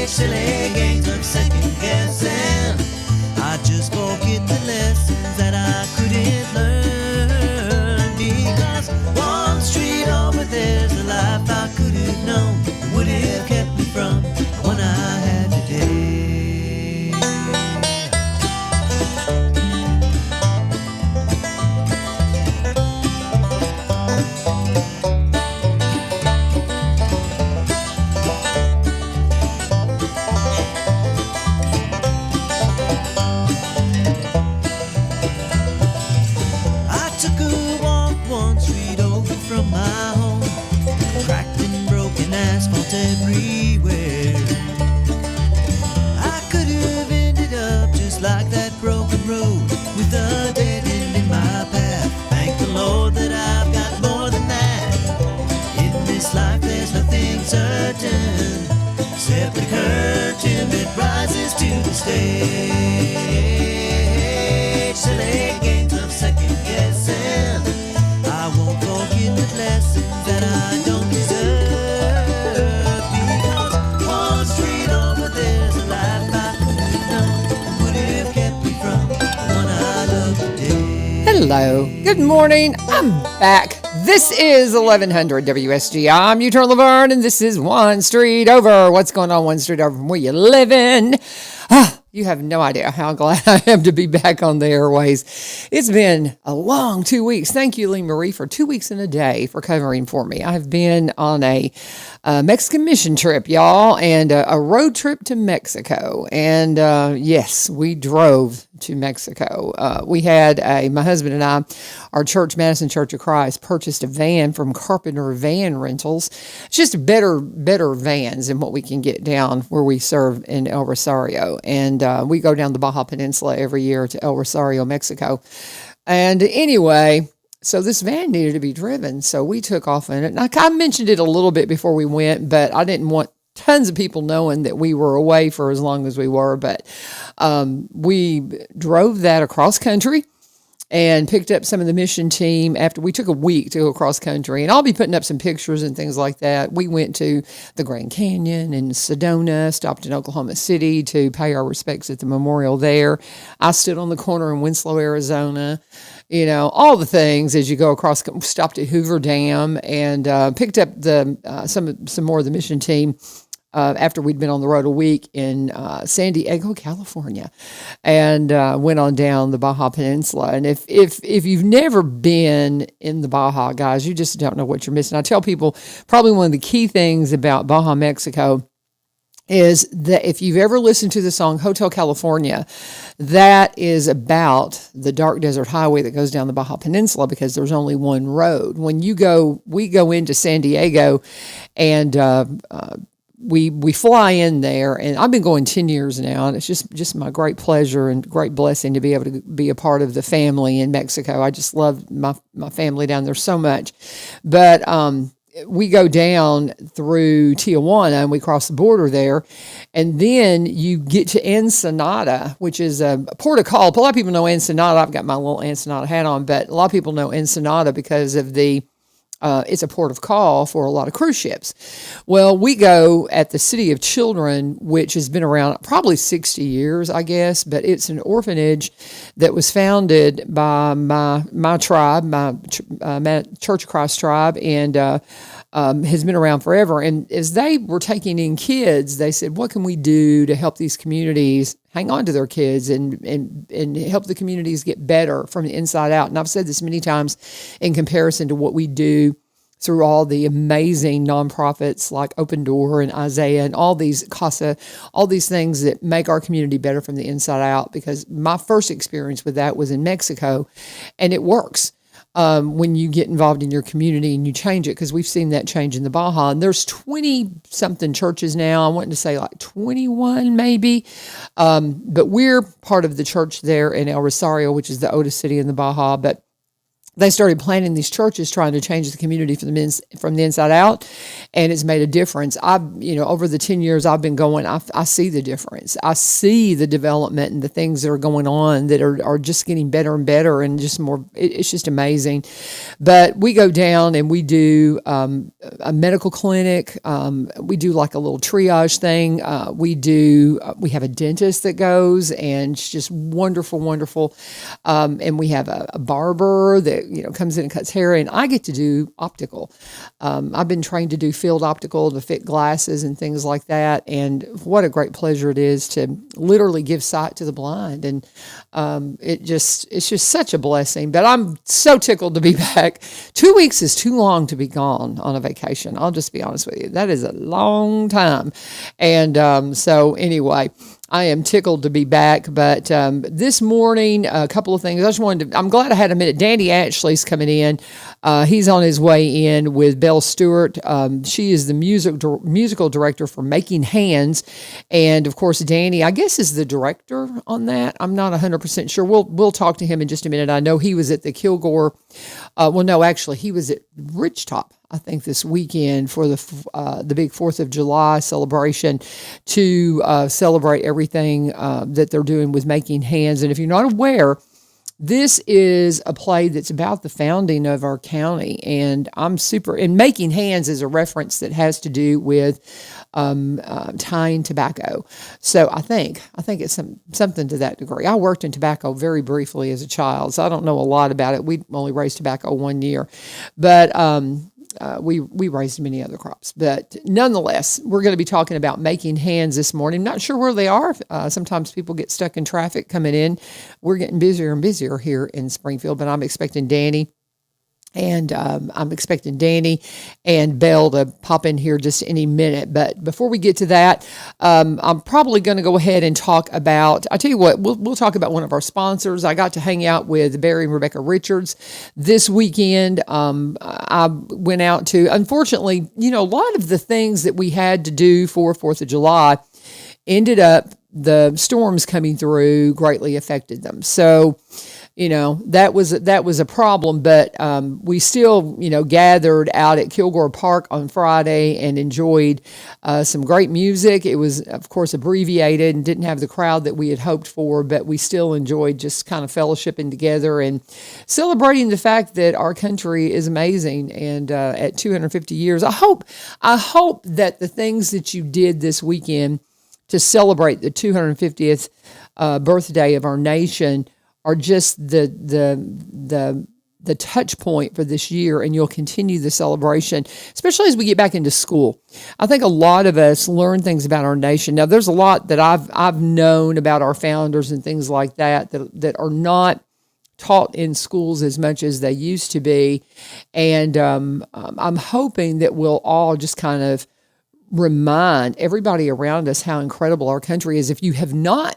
Silly games of second guessing. I just forget the lessons that I couldn't learn, because one street over there's a life I could have known, would have kept me from the one I had today. From my home, cracked and broken asphalt everywhere. I could have ended up just like that broken road, with a dead end in my path. Thank the Lord that I've got more than that. In this life there's nothing certain, except the curtain that rises to the stage. Silly games of second guessing. I won't forget the lessons that I don't deserve, because one street over there's a life I could have known, would have kept me from the one I love today. Hello, good morning, I'm back. This is 1100 WSG. I'm U-Turn LaVern, and this is One Street Over. What's going on One Street Over from where you living? You have no idea how glad I am to be back on the airways. It's been a long 2 weeks. Thank you, Lee Marie, for 2 weeks and a day for covering for me. I've been on a Mexican mission trip, y'all, and a road trip to Mexico. And yes, we drove to Mexico. We had my husband and I, our church, Madison Church of Christ, purchased a van from Carpenter Van Rentals. It's just better vans than what we can get down where we serve in El Rosario. And we go down the Baja Peninsula every year to El Rosario, Mexico. And anyway, so this van needed to be driven. So we took off in it. And I mentioned it a little bit before we went, but I didn't want tons of people knowing that we were away for as long as we were. But we drove that across country and picked up some of the mission team after we took a week to go across country. And I'll be putting up some pictures and things like that. We went to the Grand Canyon and Sedona, stopped in Oklahoma City to pay our respects at the memorial there. I stood on the corner in Winslow, Arizona. You know, all the things as you go across, stopped at Hoover Dam and picked up some more of the mission team after we'd been on the road a week in San Diego, California, and went on down the Baja Peninsula. And if you've never been in the Baja, guys, you just don't know what you're missing. I tell people probably one of the key things about Baja, Mexico, is that if you've ever listened to the song Hotel California, that is about the dark desert highway that goes down the Baja Peninsula, because there's only one road. When we go into San Diego, and we fly in there, and I've been going 10 years now, and it's just my great pleasure and great blessing to be able to be a part of the family in Mexico. I just love my family down there so much. But we go down through Tijuana and we cross the border there, and then you get to Ensenada, which is a port of call. A lot of people know Ensenada. I've got my little Ensenada hat on, but a lot of people know Ensenada because of it's a port of call for a lot of cruise ships. Well, we go at the City of Children, which has been around probably 60 years, I guess, but it's an orphanage that was founded by my tribe, my Church of Christ tribe, and has been around forever. And as they were taking in kids, they said, what can we do to help these communities hang on to their kids and help the communities get better from the inside out? And I've said this many times in comparison to what we do through all the amazing nonprofits like Open Door and Isaiah and all these CASA, all these things that make our community better from the inside out. Because my first experience with that was in Mexico, and it works. When you get involved in your community and you change it, because we've seen that change in the Baja. And there's 20-something churches now. I wanted to say like 21 maybe. But we're part of the church there in El Rosario, which is the oldest city in the Baja. But they started planting these churches trying to change the community from the inside out, and it's made a difference. Over the 10 years I've been going, I see the difference. I see the development and the things that are going on that are just getting better and better, and just more, it's just amazing. But we go down and we do a medical clinic. We do like a little triage thing. We have a dentist that goes, and it's just wonderful, wonderful. And we have a barber that comes in and cuts hair, and I get to do optical. I've been trained to do field optical, to fit glasses and things like that, and what a great pleasure it is to literally give sight to the blind, and it's just such a blessing. But I'm so tickled to be back. 2 weeks is too long to be gone on a vacation. I'll just be honest with you. That is a long time. And so anyway, I am tickled to be back. But this morning, a couple of things. I'm glad I had a minute. Danny Atchley's coming in. He's on his way in with Bel Stuart. She is the musical director for Making Hands. And of course, Danny, I guess, is the director on that. I'm not 100% sure. We'll talk to him in just a minute. I know he was at the Kilgore. He was at Ridgetop, I think, this weekend for the big 4th of July celebration to celebrate everything that they're doing with Making Hands. And if you're not aware, this is a play that's about the founding of our county, and and Making Hands is a reference that has to do with tying tobacco. So I think it's something to that degree. I worked in tobacco very briefly as a child, so I don't know a lot about it. We only raised tobacco 1 year, but we raised many other crops. But nonetheless, we're going to be talking about Making Hands this morning. Not sure where they are. Sometimes people get stuck in traffic coming in. We're getting busier and busier here in Springfield, but I'm expecting Danny and Bel to pop in here just any minute. But before we get to that, I'm probably going to go ahead and talk about, I tell you what, we'll talk about one of our sponsors. I got to hang out with Barry and Rebecca Richards this weekend. I went out to, unfortunately, a lot of the things that we had to do for 4th of July ended up, the storms coming through greatly affected them. So, that was a problem, but we still, gathered out at Kilgore Park on Friday and enjoyed some great music. It was, of course, abbreviated and didn't have the crowd that we had hoped for, but we still enjoyed just kind of fellowshipping together and celebrating the fact that our country is amazing. And at 250 years, I hope that the things that you did this weekend to celebrate the 250th birthday of our nation are just the touch point for this year, and you'll continue the celebration, especially as we get back into school. I think a lot of us learn things about our nation. Now, there's a lot that I've known about our founders and things like that are not taught in schools as much as they used to be, and I'm hoping that we'll all just kind of remind everybody around us how incredible our country is. If you have not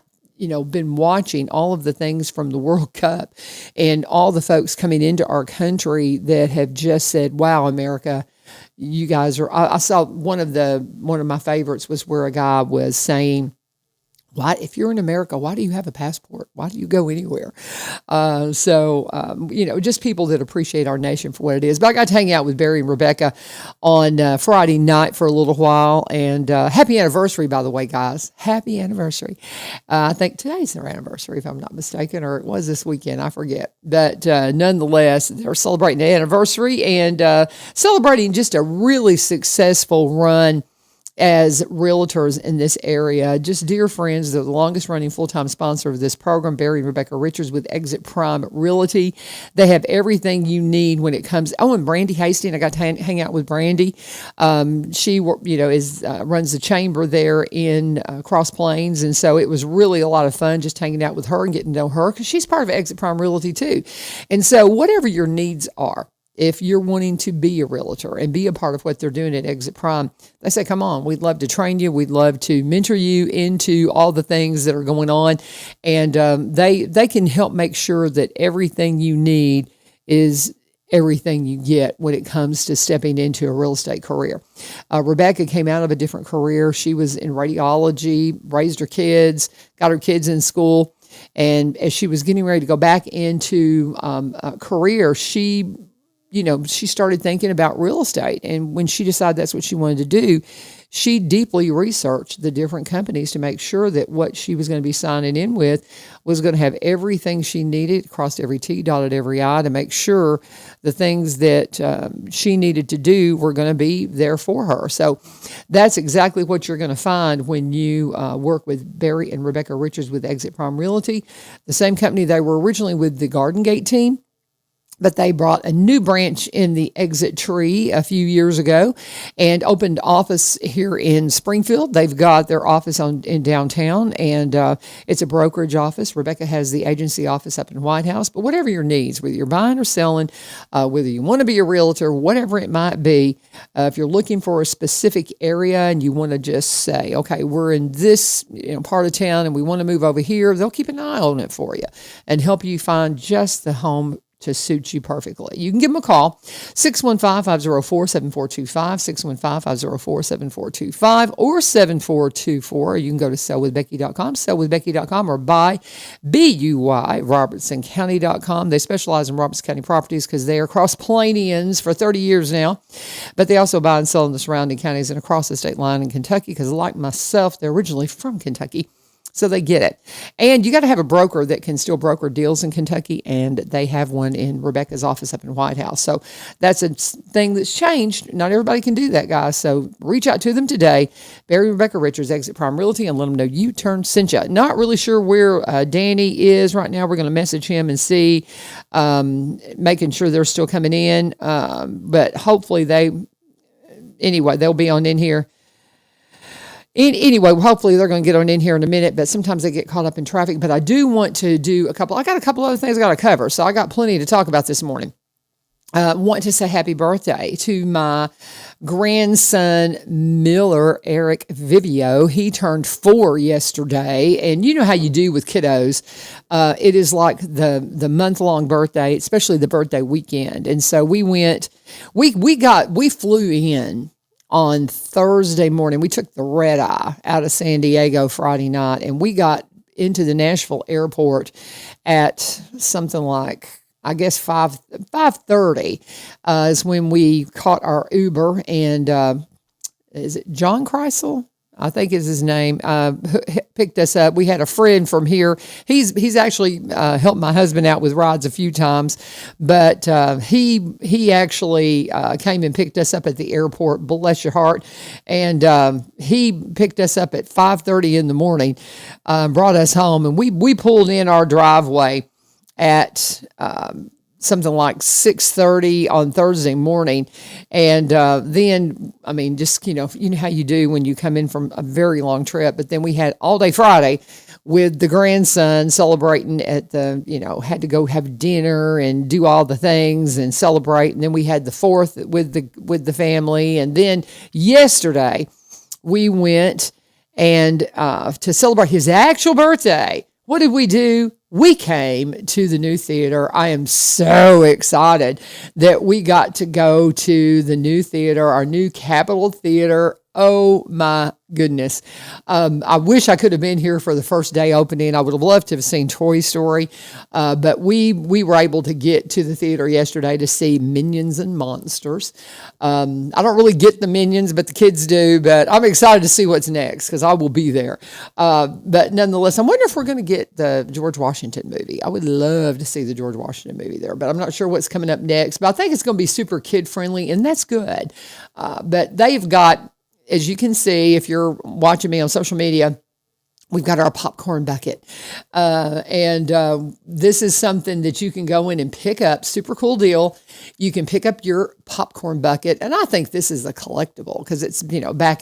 been watching all of the things from the World Cup and all the folks coming into our country that have just said, wow, America, you guys are, I saw one of my favorites was where a guy was saying, if you're in America, why do you have a passport? Why do you go anywhere? Just people that appreciate our nation for what it is. But I got to hang out with Barry and Rebecca on Friday night for a little while. And happy anniversary, by the way, guys. Happy anniversary. I think today's their anniversary, if I'm not mistaken, or it was this weekend. I forget. But nonetheless, they're celebrating the anniversary and celebrating just a really successful run as realtors in this area. Just dear friends, they're the longest running full-time sponsor of this program, Barry and Rebecca Richards with Exit Prime Realty. They have everything you need when it comes. Oh, and Brandy Hastings, I got to hang out with Brandy. She, runs the chamber there in Cross Plains. And so it was really a lot of fun just hanging out with her and getting to know her because she's part of Exit Prime Realty too. And so whatever your needs are, if you're wanting to be a realtor and be a part of what they're doing at Exit Prime, they say, come on, we'd love to train you. We'd love to mentor you into all the things that are going on. And they can help make sure that everything you need is everything you get when it comes to stepping into a real estate career. Rebecca came out of a different career. She was in radiology, raised her kids, got her kids in school, And as she was getting ready to go back into a career, she started thinking about real estate. And when she decided that's what she wanted to do, she deeply researched the different companies to make sure that what she was going to be signing in with was going to have everything she needed, crossed every T, dotted every I, to make sure the things that she needed to do were going to be there for her. So that's exactly what you're going to find when you work with Barry and Rebecca Richards with Exit Prime Realty, the same company they were originally with, the Garden Gate team. But they brought a new branch in the Exit Tree a few years ago and opened office here in Springfield. They've got their office in downtown, and it's a brokerage office. Rebecca has the agency office up in White House. But whatever your needs, whether you're buying or selling, whether you want to be a realtor, whatever it might be, if you're looking for a specific area and you want to just say, okay, we're in this part of town and we want to move over here, they'll keep an eye on it for you and help you find just the home to suit you perfectly. You can give them a call, 615-504-7425, 615-504-7425, or 7424. You can go to sellwithbecky.com, sellwithbecky.com, or buy, B-U-Y, robertsoncounty.com. They specialize in Robertson County properties because they are cross-Plainians for 30 years now, but they also buy and sell in the surrounding counties and across the state line in Kentucky because, like myself, they're originally from Kentucky. So they get it. And you got to have a broker that can still broker deals in Kentucky, and they have one in Rebecca's office up in White House. So that's a thing that's changed. Not everybody can do that, guys. So reach out to them today, Barry and Rebecca Richards, Exit Prime Realty, and let them know U-Turn sent you. Not really sure where Danny is right now. We're going to message him and see, making sure they're still coming in. But hopefully they'll be on in here. Anyway, hopefully they're going to get on in here in a minute, but sometimes they get caught up in traffic. But I do want to do I got a couple other things I got to cover, so I got plenty to talk about this morning. Want to say happy birthday to my grandson, Miller Eric Vivio. He turned 4 yesterday, and you know how you do with kiddos. It is like the month-long birthday, especially the birthday weekend. And so we flew in on Thursday morning. We took the red eye out of San Diego Friday night, and we got into the Nashville airport at something like, I guess 5:30 is when we caught our Uber, and is it John Kreisel? I think is his name, picked us up. We had a friend from here. He's actually helped my husband out with rides a few times, but he actually came and picked us up at the airport, bless your heart, and he picked us up at 5:30 in the morning, brought us home, and we pulled in our driveway at something like 6:30 on Thursday morning. And then, I mean, just, you know how you do when you come in from a very long trip. But then we had all day Friday with the grandson celebrating at the, had to go have dinner and do all the things and celebrate. And then we had the 4th with the family. And then yesterday we went and to celebrate his actual birthday. What did we do? We came to the new theater. I am so excited that we got to go to the new theater, our new Capitol Theater. Oh my goodness. I wish I could have been here for the first day opening. I would have loved to have seen Toy Story. But we were able to get to the theater yesterday to see Minions and Monsters. I don't really get the Minions, but the kids do. But I'm excited to see what's next because I will be there. But nonetheless, I wonder if we're going to get the George Washington movie. I would love to see the George Washington movie there, but I'm not sure what's coming up next. But I think it's going to be super kid friendly, and that's good. But they've got, as you can see, if you're watching me on social media, we've got our popcorn bucket. And this is something that you can go in and pick up. Super cool deal. You can pick up your popcorn bucket. And I think this is a collectible because it's, back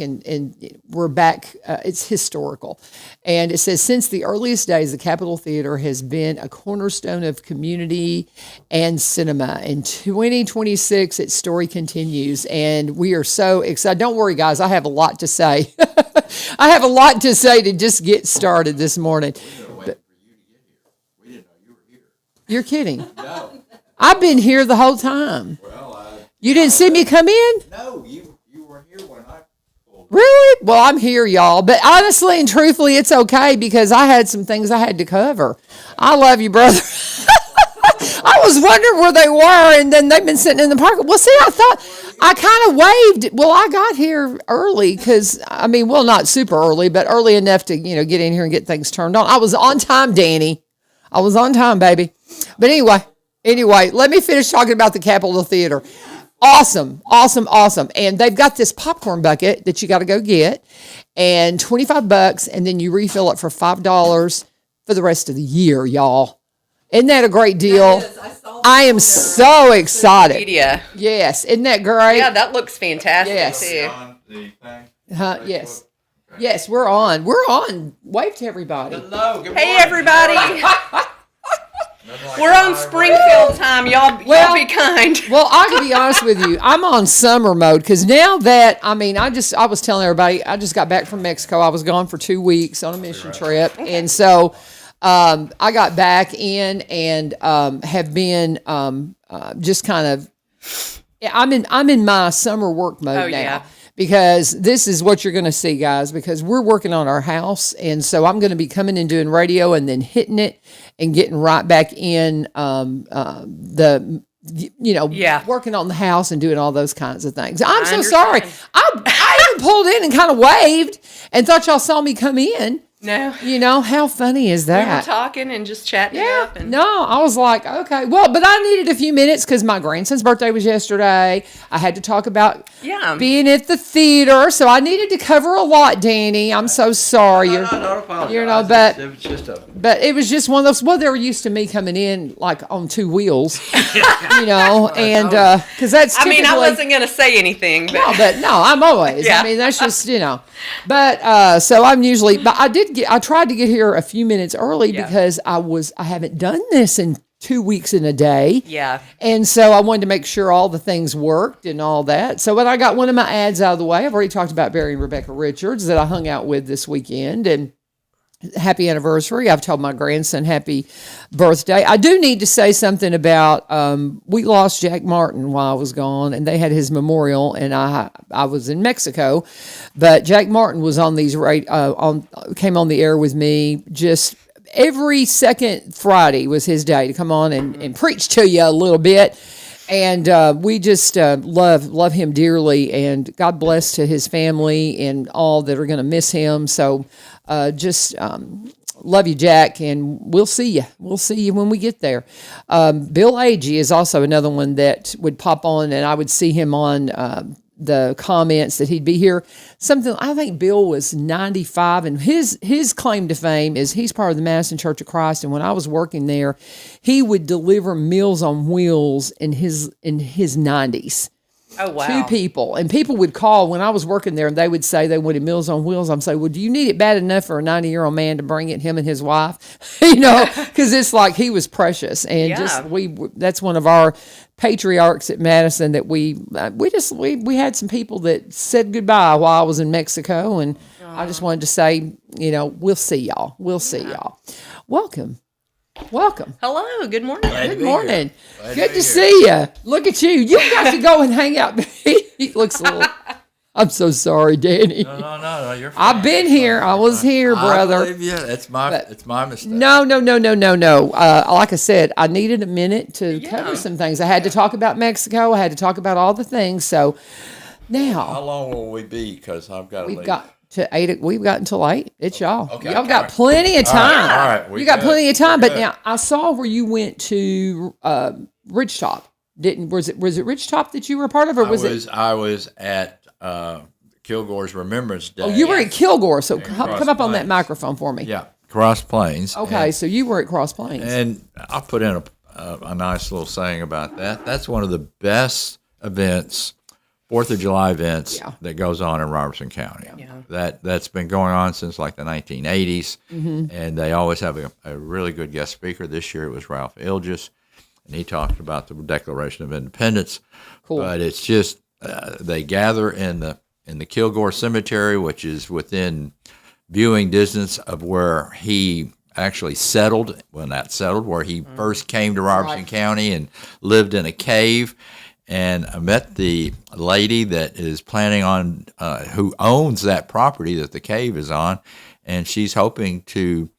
we're back, it's historical. And it says, since the earliest days, the Capitol Theater has been a cornerstone of community and cinema. In 2026, its story continues. And we are so excited. Don't worry, guys. I have a lot to say. I have a lot to say to just get started this morning. You're kidding. No. I've been here the whole time. Well, you didn't see me come in? No, you were here when I pulled. Really? Well, I'm here, y'all. But honestly and truthfully, it's okay because I had some things I had to cover. I love you, brother. I was wondering where they were, and then they've been sitting in the park. Well, see, I thought I kind of waved. Well, I got here early because, well, not super early, but early enough to, get in here and get things turned on. I was on time, Danny. I was on time, baby. But anyway, let me finish talking about the Capitol Theater. Awesome. And they've got this popcorn bucket that you got to go get, and $25, and then you refill it for $5 for the rest of the year, y'all. Isn't that a great deal? I am so excited. Media. Yes, isn't that great? Yeah, that looks fantastic Yes. too. Yes. Yes, we're on. We're on. Wave to everybody. Hello, good Hey morning. everybody. We're on Springfield time. Y'all be kind. Well, I can be honest with you. I'm on summer mode because now that, I was telling everybody, I just got back from Mexico. I was gone for 2 weeks on a mission trip. And so I got back in and have been just kind of, I'm in my summer work mode now. Yeah. Because this is what you're going to see, guys, because we're working on our house. And so I'm going to be coming and doing radio and then hitting it and getting right back in working on the house and doing all those kinds of things. I'm so sorry. I even pulled in and kind of waved and thought y'all saw me come in. No. How funny is We were that? talking and just chatting it up. And No, I was like, okay. Well, but I needed a few minutes because my grandson's birthday was yesterday. I had to talk about being at the theater, so I needed to cover a lot, Danny. I'm so sorry. No, don't apologize. But It was just a... But it was just one of those. Well, they're used to me coming in like on 2 wheels, and because that's. I wasn't gonna say anything, but no, I'm always. Yeah. That's just But so I'm usually. But I tried to get here a few minutes early because I haven't done this in 2 weeks in a day. Yeah. And so I wanted to make sure all the things worked and all that. So when I got one of my ads out of the way, I've already talked about Barry and Rebecca Richards that I hung out with this weekend, and happy anniversary. I've told my grandson happy birthday. I do need to say something about, we lost Jack Martin while I was gone, and they had his memorial, and I was in Mexico, but Jack Martin was on came on the air with me just every second Friday was his day to come on and preach to you a little bit. And we just love him dearly, and God bless to his family and all that are going to miss him. So love you, Jack, and we'll see you. We'll see you when we get there. Bill Agee is also another one that would pop on, and I would see him on the comments that he'd be here. I think Bill was 95, and his claim to fame is he's part of the Madison Church of Christ. And when I was working there, he would deliver Meals on Wheels in his 90s. Oh, wow. 2 people. And people would call when I was working there, and they would say they wanted Meals on Wheels. I'm saying, well, do you need it bad enough for a 90-year-old man to bring it, him and his wife? Because it's like he was precious. And that's one of our patriarchs at Madison that we had some people that said goodbye while I was in Mexico. And I just wanted to say, we'll see y'all. We'll see y'all. Welcome. Hello. Good morning. Good morning. Good to see you. Look at you. You got to go and hang out. He looks a little. I'm so sorry, Danny. No. You're fine. I've been here. I was here, brother. I believe you. It's my mistake. No. Like I said, I needed a minute to cover some things. I had to talk about Mexico. I had to talk about all the things. So now, How long will we be? Because I've got to leave. we've got to 8. We've got until 8. It's y'all. Okay. Y'all got plenty of time. All right. You got plenty of time. But now I saw where you went to Ridgetop. Was it Ridgetop that you were a part of, or I was at Kilgore's Remembrance Day. Oh, you were at Kilgore. So come Cross up on that Plains. microphone for me. Yeah, Cross Plains. Okay, so you were at Cross Plains. And I'll put in a nice little saying about that. That's one of the best events, 4th of July events that goes on in Robertson County. Yeah. That's been going on since like the 1980s, and they always have a really good guest speaker. This year it was Ralph Ilges, and he talked about the Declaration of Independence. Cool. But it's just they gather in the Kilgore Cemetery, which is within viewing distance of where he actually settled, where he first came to Robertson County and lived in a cave. and I met the lady that is planning on, who owns that property that the cave is on, and she's hoping to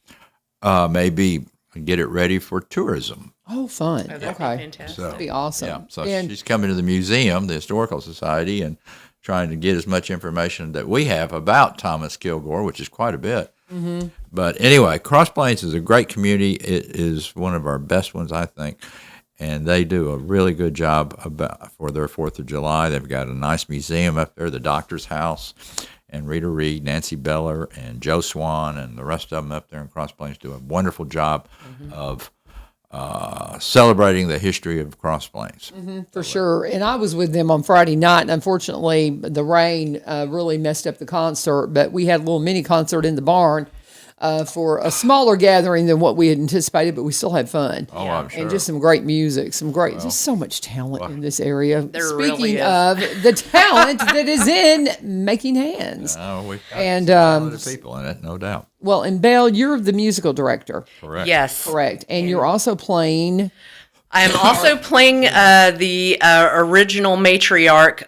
maybe get it ready for tourism. Oh, fun. Oh, that'd be fantastic. That'd be awesome. Yeah, so And she's coming to the museum, the Historical Society, and trying to get as much information that we have about Thomas Kilgore, which is quite a bit. Mm-hmm. But anyway, Cross Plains is a great community. It is one of our best ones, I think, and they do a really good job for their 4th of July. They've got a nice museum up there, the Doctor's House, and Rita Reed, Nancy Beller, and Joe Swan, and the rest of them up there in Cross Plains do a wonderful job of celebrating the history of Cross Plains. for sure. And I was with them on Friday night, and unfortunately, the rain really messed up the concert. But we had a little mini concert in the barn for a smaller gathering than what we had anticipated, but we still had fun. Oh, I'm sure. And just some great music, just so much talent in this area. There Speaking really is. of the talent that is in making hands. Oh, we've got And, some talented people in it, no doubt. Well, and Bel, you're the musical director. Correct. Yes. Correct. And you're also playing. I am also playing the original matriarch,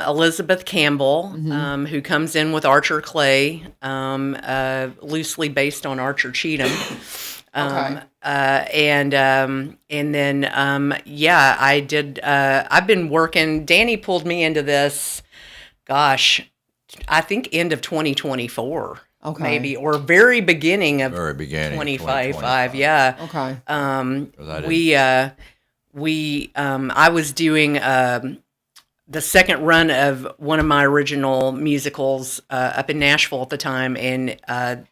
Elizabeth Campbell, who comes in with Archer Clay, loosely based on Archer Cheatham. Okay. And then I did. I've been working. Danny pulled me into this. Gosh, I think end of 2024. Okay. Maybe, or very beginning of Very beginning. 2025. Yeah. Okay. I was doing the second run of one of my original musicals up in Nashville at the time, and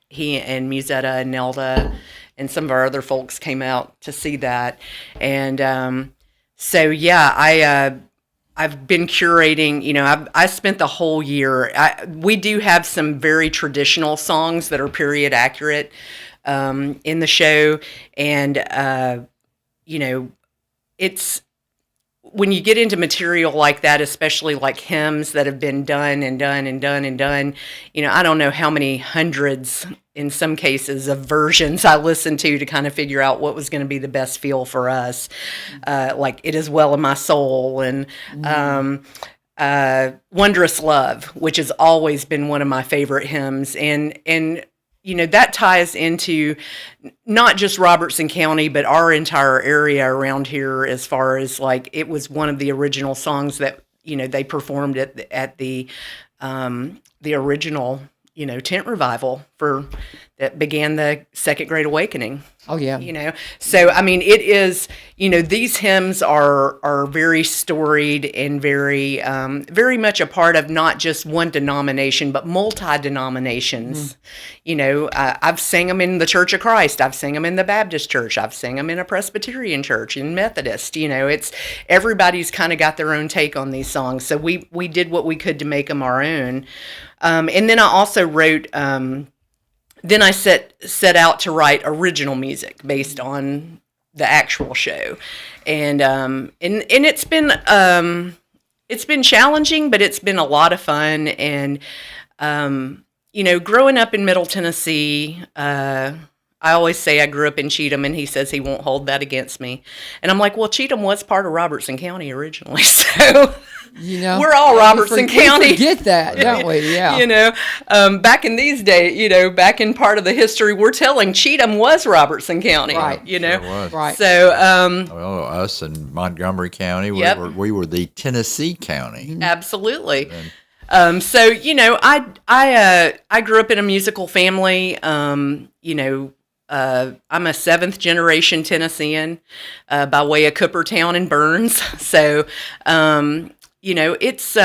he and Musetta and Nelda and some of our other folks came out to see that, and I've been curating. I spent the whole year. We do have some very traditional songs that are period accurate in the show, and it's when you get into material like that, especially like hymns that have been done and done and done and done. I don't know how many hundreds, in some cases, of versions I listened to kind of figure out what was going to be the best feel for us. Like "It Is Well in My Soul" and "Wondrous Love," which has always been one of my favorite hymns, and that ties into not just Robertson County, but our entire area around here, as far as like it was one of the original songs that they performed at the original tent revival that began the Second Great Awakening. Oh yeah. So I mean, it is. These hymns are very storied and very very much a part of not just one denomination, but multi-denominations. I've sang them in the Church of Christ. I've sang them in the Baptist Church. I've sang them in a Presbyterian church, in Methodist. It's everybody's kind of got their own take on these songs. So we did what we could to make them our own. And then I also wrote. Then I set out to write original music based on the actual show, and it's been challenging, but it's been a lot of fun. And growing up in Middle Tennessee, I always say I grew up in Cheatham, and he says he won't hold that against me. And I'm like, well, Cheatham was part of Robertson County originally, so. We're all Robertson County. We forget that, don't we? Yeah. Back in these days, back in part of the history, we're telling Cheatham was Robertson County. Right. Sure was. Right. So, well, us in Montgomery County, Yep. we were the Tennessee County. Absolutely. So, I grew up in a musical family. I'm a seventh generation Tennessean by way of Coopertown and Burns. So, it's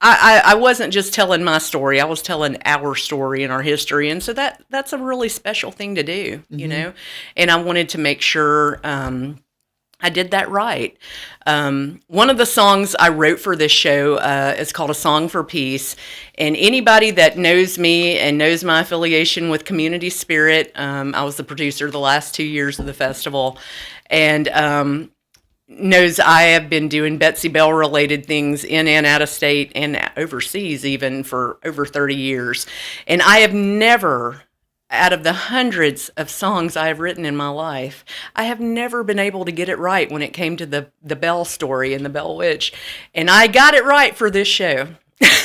I wasn't just telling my story. I was telling our story and our history, and so that's a really special thing to do, And I wanted to make sure I did that right. One of the songs I wrote for this show is called "A Song for Peace," and anybody that knows me and knows my affiliation with Community Spirit, I was the producer the last 2 years of the festival, and knows I have been doing Betsy Bell related things in and out of state and overseas even for over 30 years. And I have never out of the hundreds of songs I have written in my life, I have never been able to get it right when it came to the Bel story and the Bell Witch. And I got it right for this show.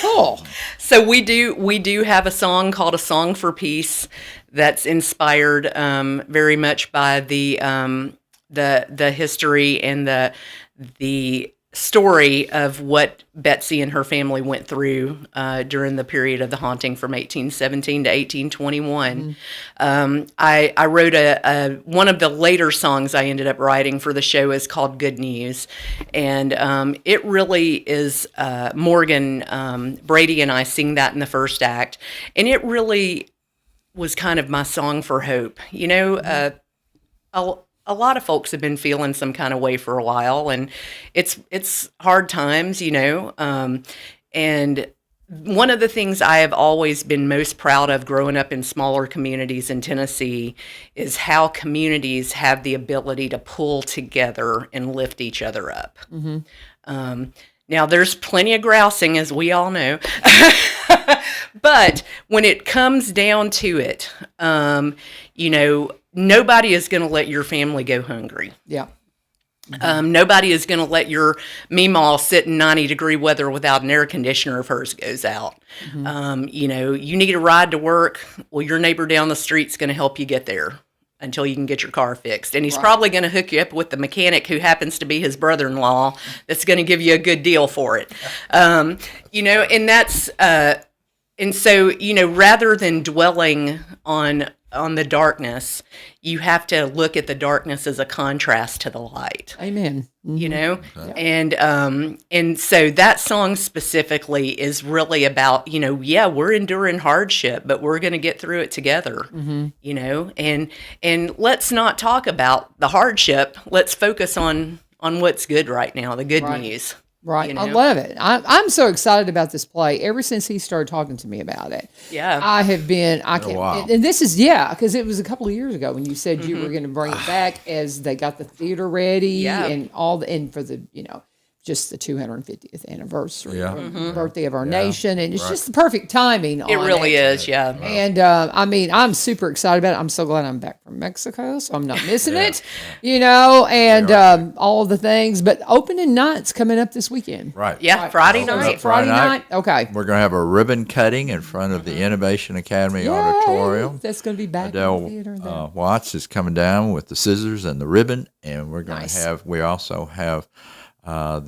Cool. So we do have a song called "A Song for Peace" that's inspired very much by the history and the story of what Betsy and her family went through during the period of the haunting from 1817 to 1821. I wrote one of the later songs I ended up writing for the show is called "Good News," and it really is Morgan Brady and I sing that in the first act, and it really was kind of my song for hope. You know, a lot of folks have been feeling some kind of way for a while, and it's hard times, you know. And one of the things I have always been most proud of growing up in smaller communities in Tennessee is how communities have the ability to pull together and lift each other up. Now, there's plenty of grousing, as we all know. But when it comes down to it, you know, nobody is going to let your family go hungry. Yeah. Nobody is going to let your meemaw sit in 90-degree weather without an air conditioner if hers goes out. You know, you need a ride to work. Well, your neighbor down the street's going to help you get there until you can get your car fixed. And he's probably going to hook you up with the mechanic who happens to be his brother-in-law that's going to give you a good deal for it. You know, and that's... And so, you know, rather than dwelling on the darkness, you have to look at the darkness as a contrast to the light. Amen. You know, and so that song specifically is really about, you know, yeah, we're enduring hardship, but we're going to get through it together. You know, and let's not talk about the hardship. Let's focus on what's good right now, the good news. Right. You know? I love it. I'm so excited about this play ever since he started talking to me about it. Yeah. I have been, while. and this is, because it was a couple of years ago when you said you were going to bring it back as they got the theater ready and and for the, you know, just the 250th anniversary, birthday of our nation. And it's just the perfect timing. It really is. Yeah. And I mean, I'm super excited about it. I'm so glad I'm back from Mexico, so I'm not missing it, you know, and all of the things. But opening night's coming up this weekend. Right. Yeah. Right. Friday So is night. it Friday night? Okay. We're going to have a ribbon cutting in front of the Innovation Academy Auditorium. That's going to be back Adele in the theater. Then. Watts is coming down with the scissors and the ribbon, and we're going to have. We also have I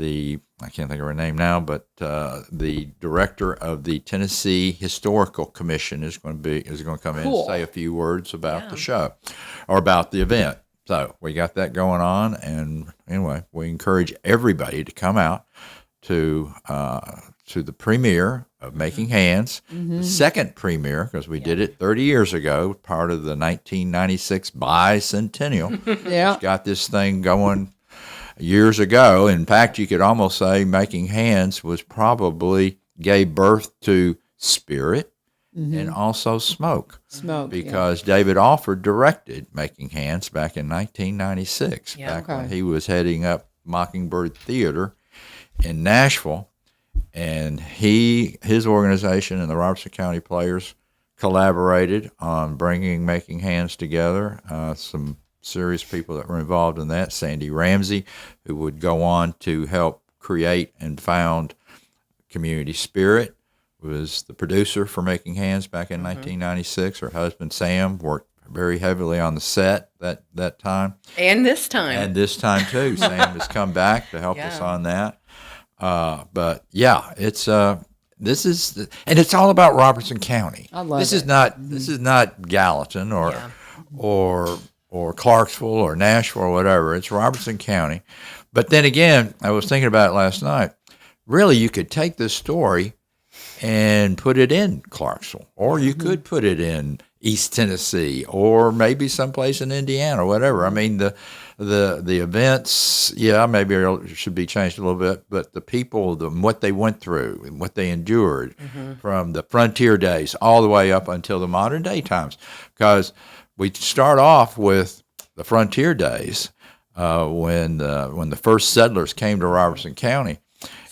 can't think of her name now, but the director of the Tennessee Historical Commission is going to come in and say a few words about the show or about the event. So we got that going on, and anyway, we encourage everybody to come out to the premiere of Making Hands, the second premiere, because we did it 30 years ago, part of the 1996 bicentennial. Yeah. Got this thing going years ago. In fact, you could almost say Making Hands was probably gave birth to Spirit and also Smoke. Because David Alford directed Making Hands back in 1996, when he was heading up Mockingbird Theater in Nashville. And his organization and the Robertson County Players collaborated on bringing Making Hands together. Some serious people that were involved in that. Sandy Ramsey, who would go on to help create and found Community Spirit, was the producer for Making Hands back in 1996. Her husband, Sam, worked very heavily on the set that time. And this time. And this time, too. Sam has come back to help us on that. But, yeah, it's... This is, and it's all about Robertson County. I love this it. This is not Gallatin or Clarksville or Nashville or whatever. It's Robertson County. But then again, I was thinking about it last night. Really, you could take this story and put it in Clarksville, or you could put it in East Tennessee, or maybe someplace in Indiana or whatever. I mean, the events, maybe it should be changed a little bit, but the people, what they went through and what they endured from the frontier days all the way up until the modern day times. Because we start off with the frontier days when the first settlers came to Robertson County.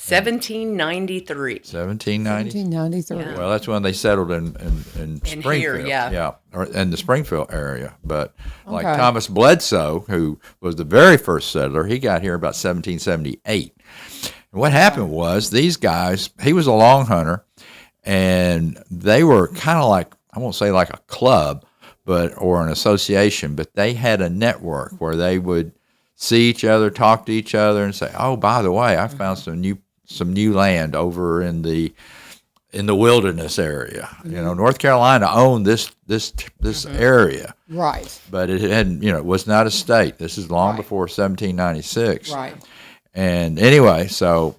1793. 1790. 1793. Well, that's when they settled in Springfield. here, yeah. or in the Springfield area. But like Okay. Thomas Bledsoe, who was the very first settler, he got here about 1778. And what happened was these guys, he was a long hunter, and they were kind of like, I won't say like a club, or an association, but they had a network where they would see each other, talk to each other, and say, "Oh, by the way, I found some new land over in the wilderness area. You know, North Carolina owned this area, Right. but it hadn't. You know, it was not a state. This is long before 1796. Right. And anyway, so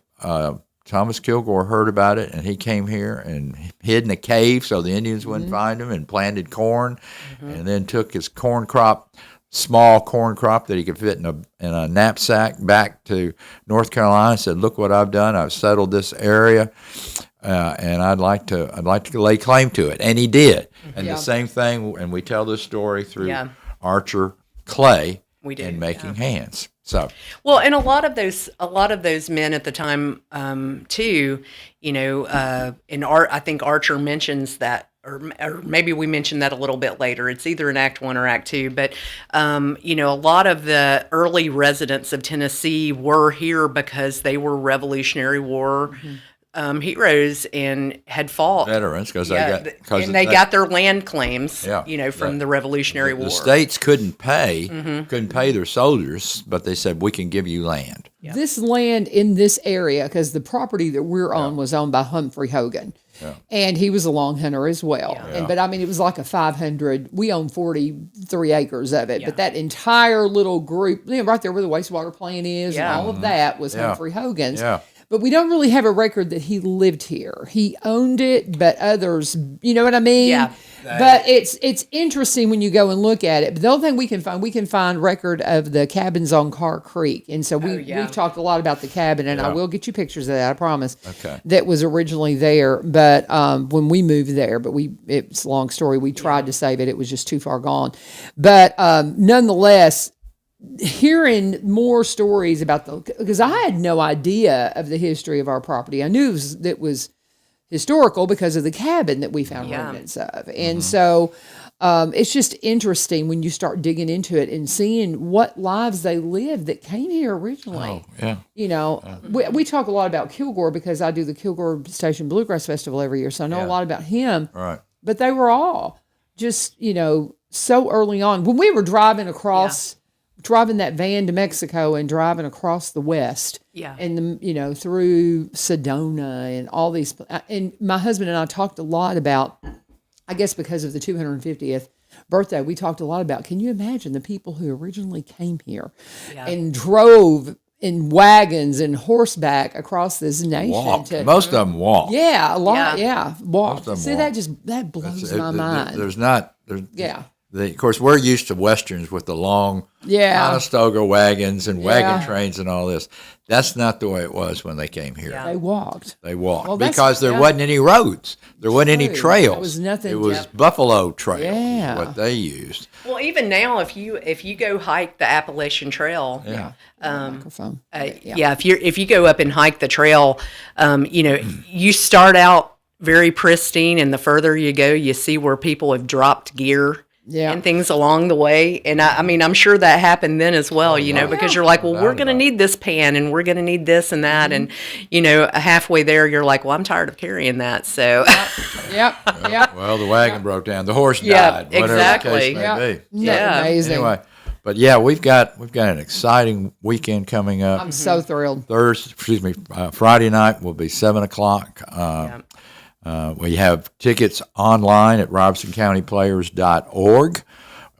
Thomas Kilgore heard about it, and he came here and hid in a cave so the Indians wouldn't find him, and planted corn, and then took his small corn crop that he could fit in a knapsack back to North Carolina. And said, "Look what I've done! I've settled this area, and I'd like to lay claim to it." And he did. And the same thing. And we tell this story through Archer Clay in Making Hands. So well, and a lot of those men at the time, too, you know, I think Archer mentions that, or maybe we mentioned that a little bit later. It's either in Act 1 or Act 2, but you know, a lot of the early residents of Tennessee were here because they were Revolutionary War heroes and had fought veterans because they got their land claims, you know, from the Revolutionary War. The states couldn't pay their soldiers, but they said, "We can give you land." Yeah. This land in this area, because the property that we're on was owned by Humphrey Hogan. Yeah. And he was a long hunter as well. Yeah. But I mean, it was like a 500, we own 43 acres of it, but that entire little group, you know, right there where the wastewater plant is and all of that was Humphrey Hogan's. Yeah. But we don't really have a record that he lived here. He owned it, but others, you know what I mean? Yeah. But it's interesting when you go and look at it. But the only thing we can find record of the cabins on Carr Creek. And so we've talked a lot about the cabin, and I will get you pictures of that, I promise. Okay. That was originally there, but when we moved there, but it's a long story. We tried to save it. It was just too far gone. But nonetheless, hearing more stories about because I had no idea of the history of our property. I knew it was historical because of the cabin that we found remnants of. And so it's just interesting when you start digging into it and seeing what lives they lived that came here originally. Oh, yeah. You know, we talk a lot about Kilgore because I do the Kilgore Station Bluegrass Festival every year, so I know a lot about him. Right. But they were all just, you know, so early on. When we were driving that van to Mexico and driving across the West, and you know, through Sedona and all these, and my husband and I talked a lot about, I guess because of the 250th birthday, we talked a lot about, can you imagine the people who originally came here and drove in wagons and horseback across this nation? Most of them walked. Yeah, a lot. Yeah, walked. See, that blows my mind. Of course, we're used to Westerns with the long Conestoga wagons and wagon trains and all this. That's not the way it was when they came here. Yeah. They walked. Well, because there wasn't any roads. There wasn't any trails. There was nothing. It was buffalo trail what they used. Well, even now, if you go hike the Appalachian Trail, if you go up and hike the trail, you know, you start out very pristine, and the further you go, you see where people have dropped gear. And things along the way. And I mean, I'm sure that happened then as well, you know, because you're like, well, we're going to need this pan and we're going to need this and that. And, you know, halfway there, you're like, well, I'm tired of carrying that. So, Well, the wagon broke down. The horse died. Exactly. Whatever the case may be. Amazing. Anyway, but we've got an exciting weekend coming up. I'm so thrilled. Friday night will be 7:00. We have tickets online at RobersonCountyPlayers.org.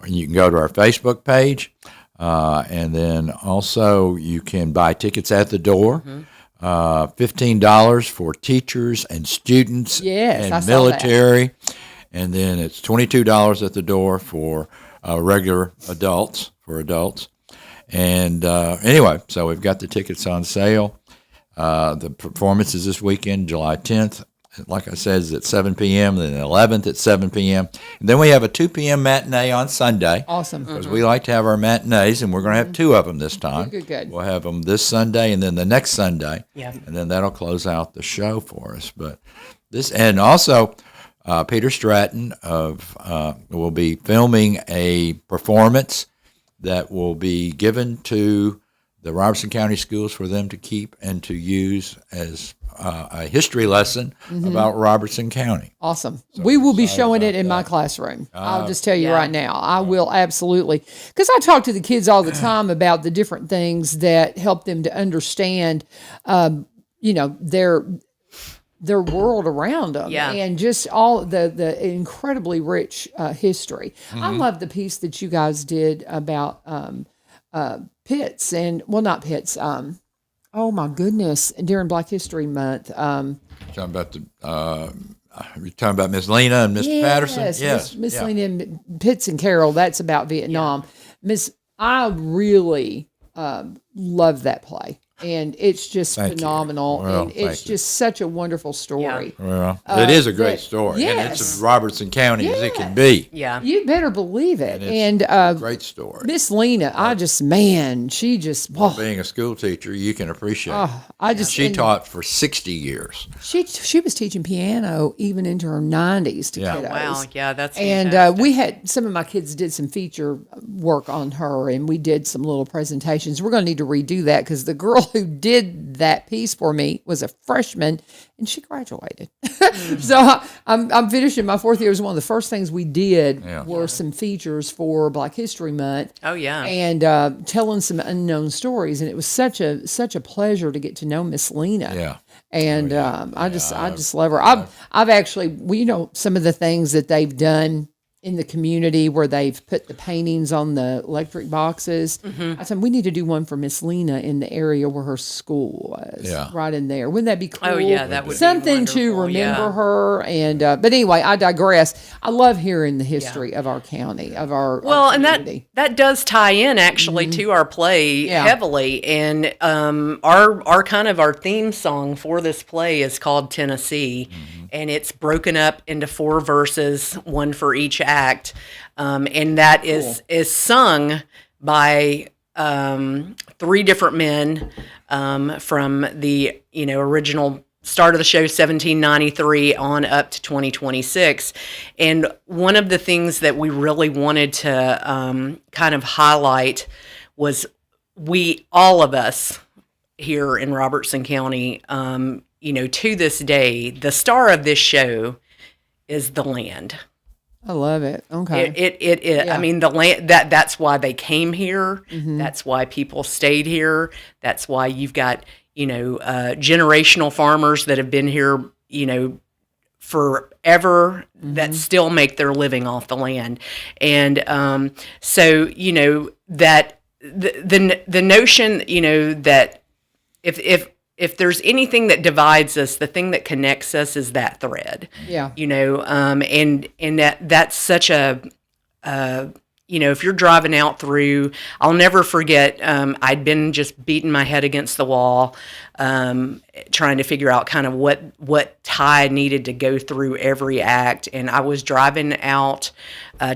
You can go to our Facebook page, and then also you can buy tickets at the door. $15 for teachers and students and military, and then it's $22 at the door for regular adults. And anyway, so we've got the tickets on sale. The performance is this weekend, July 10th. like I said, is at 7 p.m., then the 11th at 7 p.m. And then we have a 2 p.m. matinee on Sunday. Awesome. Because we like to have our matinees, and we're going to have two of them this time. Good. We'll have them this Sunday and then the next Sunday. Yeah. And then that'll close out the show for us. But this, and also Peter Stratton will be filming a performance that will be given to the Robertson County Schools for them to keep and to use as a history lesson about Robertson County. Awesome. We will be showing it in my classroom. I'll just tell you right now. I will absolutely. Because I talk to the kids all the time about the different things that help them to understand, their world around them, and just all the incredibly rich history. I love the piece that you guys did about Pitts and, well, not Pitts, oh my goodness! During Black History Month, Talking about you're talking about Miss Lena and Mr. Patterson. Yes, Miss Lena and Pitts and Carol. That's about Vietnam. I really love that play, and it's just phenomenal. Well, and it's just such a wonderful story. Well, it is a great story, and it's as Robertson County as it can be. Yeah, you better believe it. And it's a great story. Miss Lena, she just Being a school teacher, you can appreciate. She taught for 60 years. She was teaching piano even into her 90s to kiddos. Wow, yeah, that's and fantastic. we had some of my kids did some feature work on her, and we did some little presentations. We're going to need to redo that because the girl who did that piece for me was a freshman, and she graduated. So I'm finishing my fourth year. It was one of the first things we did were some features for Black History Month. Oh yeah, and telling some unknown stories, and it was such a pleasure to get to know Miss Lena. Yeah. And I just love her. I've actually, some of the things that they've done in the community where they've put the paintings on the electric boxes. I said, we need to do one for Miss Lena in the area where her school was, right in there. Wouldn't that be cool? Oh yeah, that would something be to remember her. And but anyway, I digress. I love hearing the history of our county, of our community. that does tie in actually to our play heavily. And our theme song for this play is called Tennessee, and it's broken up into 4 verses, one for each act, and that is sung by 3 different men from the original start of the show 1793 on up to 2026. And one of the things that we really wanted to kind of highlight was all of us here in Robertson County, to this day, the star of this show is the land. I love it. Okay. It I mean, the land, that's why they came here. That's why people stayed here. That's why you've got, generational farmers that have been here, forever that still make their living off the land. And so, that the notion, that if there's anything that divides us, the thing that connects us is that thread. Yeah. And that's such a, if you're driving out through, I'll never forget, I'd been just beating my head against the wall, trying to figure out kind of what tie needed to go through every act. And I was driving out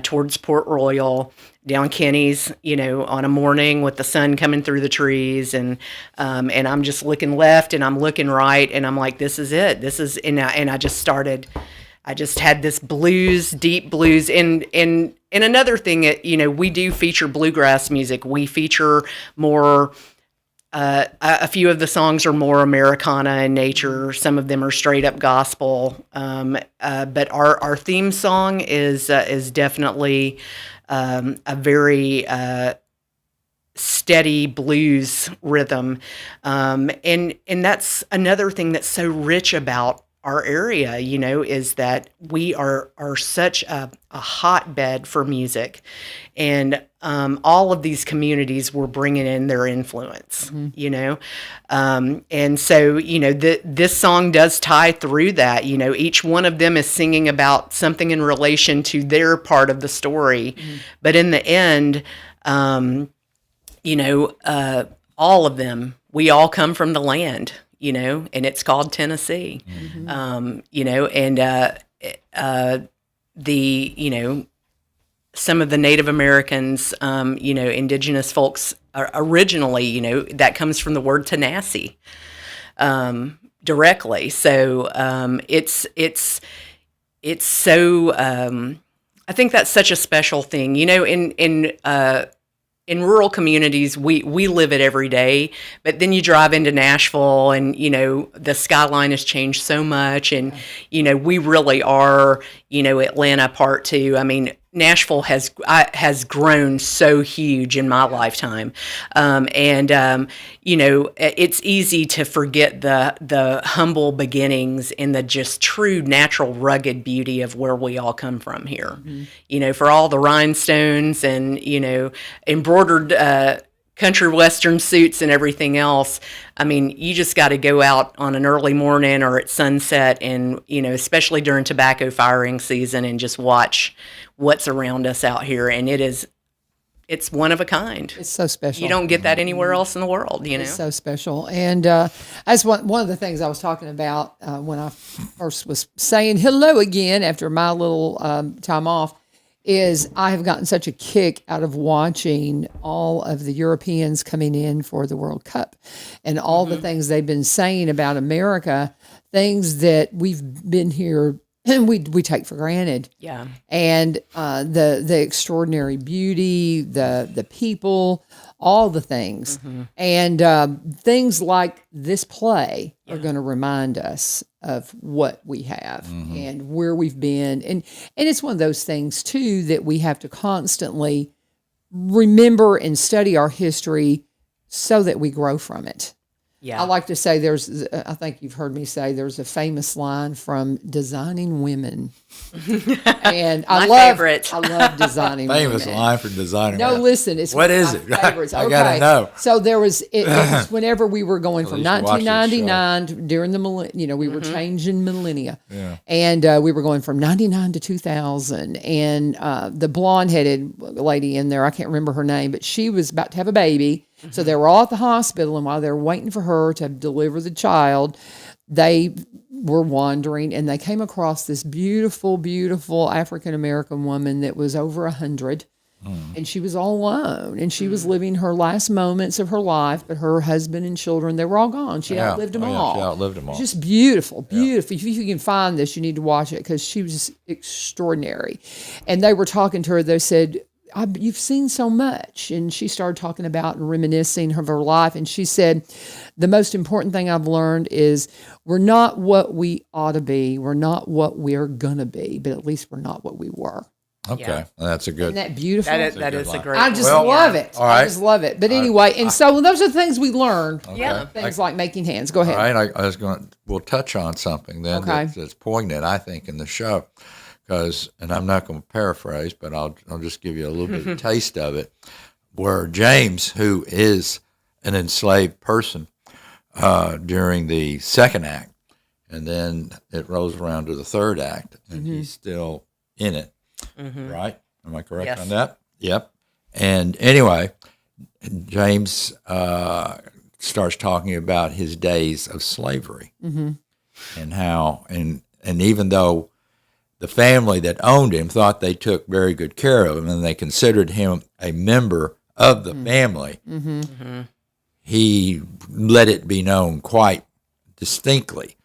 towards Port Royal, down Kenny's, on a morning with the sun coming through the trees, and I'm just looking left and I'm looking right, and I'm like, this is it. And I just had this blues, deep blues, and another thing, we do feature bluegrass music. We feature more. A few of the songs are more Americana in nature. Some of them are straight up gospel. But our theme song is definitely a very steady blues rhythm, and that's another thing that's so rich about our area, is that we are such a hotbed for music, and all of these communities were bringing in their influence, and so this song does tie through that. Each one of them is singing about something in relation to their part of the story, but in the end, all of them, we all come from the land. and it's called Tennessee. Some of the Native Americans, indigenous folks are originally, that comes from the word Tanasi, directly. So it's so, I think that's such a special thing, in rural communities, we live it every day, but then you drive into Nashville and, the skyline has changed so much. And, we really are, Atlanta part two. I mean, Nashville has grown so huge in my lifetime. It's easy to forget the humble beginnings and the just true natural rugged beauty of where we all come from here. For all the rhinestones and, embroidered country western suits and everything else. I mean, you just got to go out on an early morning or at sunset and, especially during tobacco firing season, and just watch what's around us out here. And it's one of a kind. It's so special. You don't get that anywhere else in the world, It's so special. And as one of the things I was talking about when I first was saying hello again after my little time off, is I have gotten such a kick out of watching all of the Europeans coming in for the World Cup and all the things they've been saying about America, things that we've been here and we take for granted. Yeah. And the extraordinary beauty, the people, all the things. And things like this play are going to remind us of what we have and where we've been. And it's one of those things, too, that we have to constantly remember and study our history so that we grow from it. Yeah. I like to say I think you've heard me say there's a famous line from Designing Women. And I love Designing Women. Famous line from Designing Women. No, listen, it's what one is of my it? favorites. I gotta know. So it was whenever we were going from least watch this 1999 to, during the millennium, we were changing millennia. Yeah. And we were going from 99 to 2000. And the blonde-headed lady in there, I can't remember her name, but she was about to have a baby. So they were all at the hospital, and while they were waiting for her to deliver the child, they were wandering, and they came across this beautiful, beautiful African-American woman that was over 100, and she was all alone, and she was living her last moments of her life, but her husband and children, they were all gone. She outlived them all. She outlived them all. Just beautiful, beautiful. If you can find this, you need to watch it because she was extraordinary. And they were talking to her. They said, you've seen so much. And she started talking about and reminiscing of her life. And she said, the most important thing I've learned is we're not what we ought to be. We're not what we're going to be, but at least we're not what we were. Okay. Yeah. That's a good. Isn't that beautiful? That is a great I just one. love it. all right. I just love it. But anyway, and so those are the things we learn. Yeah. Things like making hands. Go ahead. All right. We'll touch on something then that's poignant, I think, in the show. And I'm not going to paraphrase, but I'll just give you a little bit of taste of it, where James, who is an enslaved person during the second act, and then it rolls around to the third act, and he's still in it, right? Am I correct on that? Yep. And anyway, James starts talking about his days of slavery and how, and even though the family that owned him thought they took very good care of him and they considered him a member of the family, he let it be known quite distinctly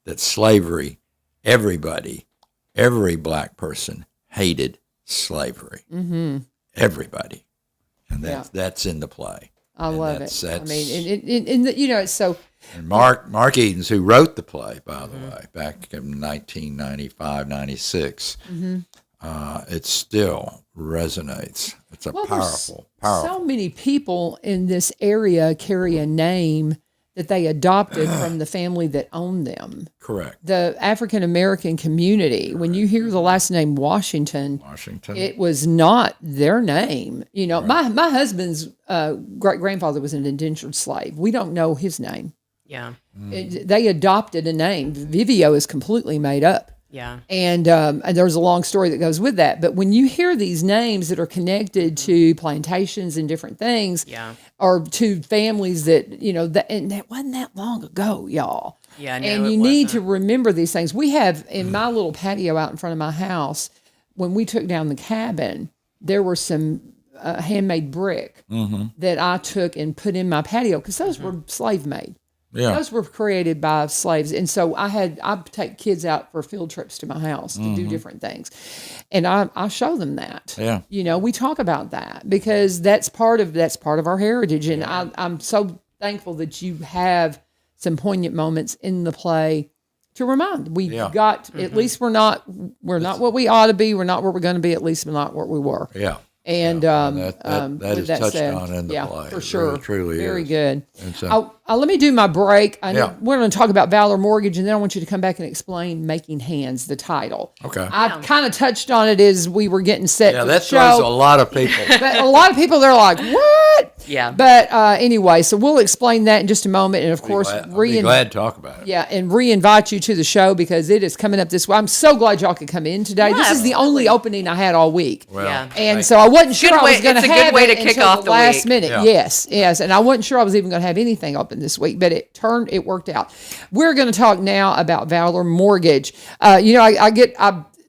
that slavery, every black person hated slavery. Everybody. And that's in the play. I love it. That's, I mean, and it's so... And Mark Edens, who wrote the play, by the way, back in 1995, 96, it still resonates. It's a powerful. So many people in this area carry a name that they adopted from the family that owned them. Correct. The African American community, when you hear the last name Washington, it was not their name. My husband's great grandfather was an indentured slave. We don't know his name. Yeah. They adopted a name. Vivio is completely made up. Yeah. And there's a long story that goes with that. But when you hear these names that are connected to plantations and different things, Yeah. or to families that, and that wasn't that long ago, y'all. Yeah, no, and it you need to wasn't. remember these things. We have in my little patio out in front of my house, when we took down the cabin, there were some handmade brick that I took and put in my patio because those were slave made. Yeah. Those were created by slaves. And so I take kids out for field trips to my house to do different things. And I show them that. Yeah. We talk about that because that's part of our heritage. And I'm so thankful that you have some poignant moments in the play to remind. We got, at least we're not what we ought to be. We're not what we're going to be. At least we're not what we were. Yeah. And that with is that touched said, on in the yeah, play. for It sure, really, truly very is. good. And so, Let me do my break. I know Yeah. we're going to talk about Valor Mortgage, and then I want you to come back and explain "Making Hands," the title. Okay. I kind of touched on it as we were getting set. yeah, for that the throws show, a lot of people. but a lot of people they're like, "What?" Yeah. But anyway, so we'll explain that in just a moment, and of course, I'll be glad to talk about it. yeah, and re-invite you to the show because it is coming up this week. I'm so glad y'all could come in today. Yeah, This is the only opening I had all week. Well, Yeah. And so I wasn't sure I was going to it's a have good way it to kick until off the the last week. minute. Yeah. Yes, and I wasn't sure I was even going to have anything open this week, but it worked out. We're going to talk now about Valor Mortgage.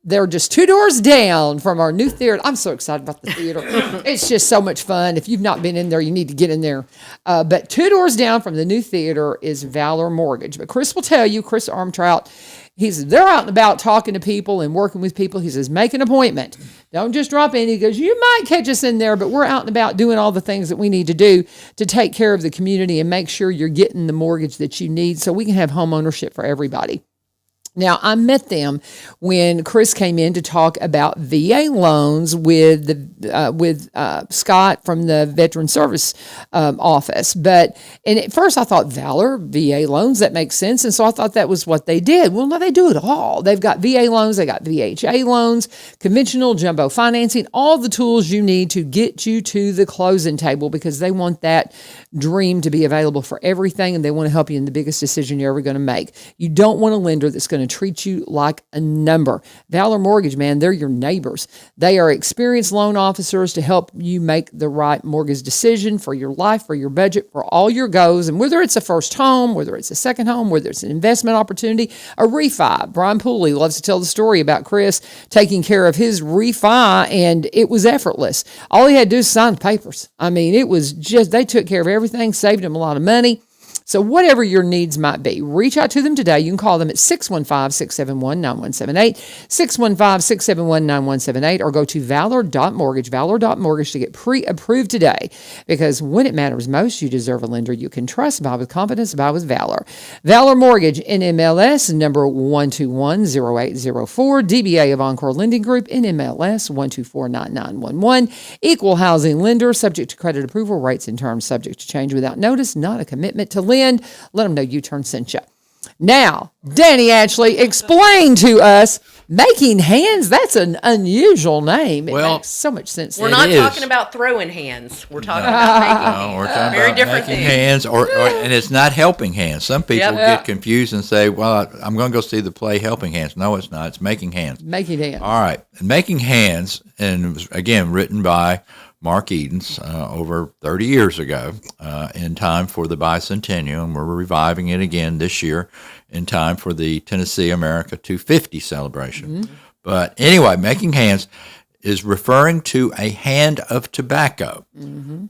They're just 2 doors down from our new theater. I'm so excited about the theater. It's just so much fun. If you've not been in there, you need to get in there. But 2 doors down from the new theater is Valor Mortgage. But Chris will tell you, Chris Armtrout, they're out and about talking to people and working with people. He says, make an appointment. Don't just drop in. He goes, you might catch us in there, but we're out and about doing all the things that we need to do to take care of the community and make sure you're getting the mortgage that you need so we can have home ownership for everybody. Now, I met them when Chris came in to talk about VA loans with Scott from the Veteran Service Office. And at first I thought, Valor, VA loans, that makes sense. And so I thought that was what they did. Well, no, they do it all. They've got VA loans, they got VHA loans, conventional jumbo financing, all the tools you need to get you to the closing table because they want that dream to be available for everything and they want to help you in the biggest decision you're ever going to make. You don't want a lender that's going to treat you like a number. Valor Mortgage, man, they're your neighbors. They are experienced loan officers to help you make the right mortgage decision for your life, for your budget, for all your goals. And whether it's a first home, whether it's a second home, whether it's an investment opportunity, a refi. Brian Pooley loves to tell the story about Chris taking care of his refi, and it was effortless. All he had to do is sign the papers. I mean, it was just, they took care of everything, saved him a lot of money. So whatever your needs might be, reach out to them today. You can call them at 615-671-9178, 615-671-9178, or go to valor.mortgage, valor.mortgage to get pre-approved today. Because when it matters most, you deserve a lender you can trust. Buy with confidence, buy with Valor. Valor Mortgage, NMLS, number 1210804, DBA of Encore Lending Group, NMLS 1249911, equal housing lender, subject to credit approval, rates and terms subject to change without notice, not a commitment to lend. Let them know U-Turn sent you. Now, Danny Atchley, explain to us, Making Hands, that's an unusual name. It Well, makes so much sense. We're to not me. talking about throwing hands. We're talking about making hands. No, we're talking Very about different making things. hands, and it's not helping hands. Some people Yep. get confused and say, "Well, I'm going to go see the play Helping Hands." No, it's not. It's Making Hands. Making Hands. All right, and Making Hands, and it was again written by Mark Edens over 30 years ago, in time for the bicentennial, and we're reviving it again this year in time for the Tennessee America 250 celebration. But anyway, Making Hands is referring to a hand of tobacco,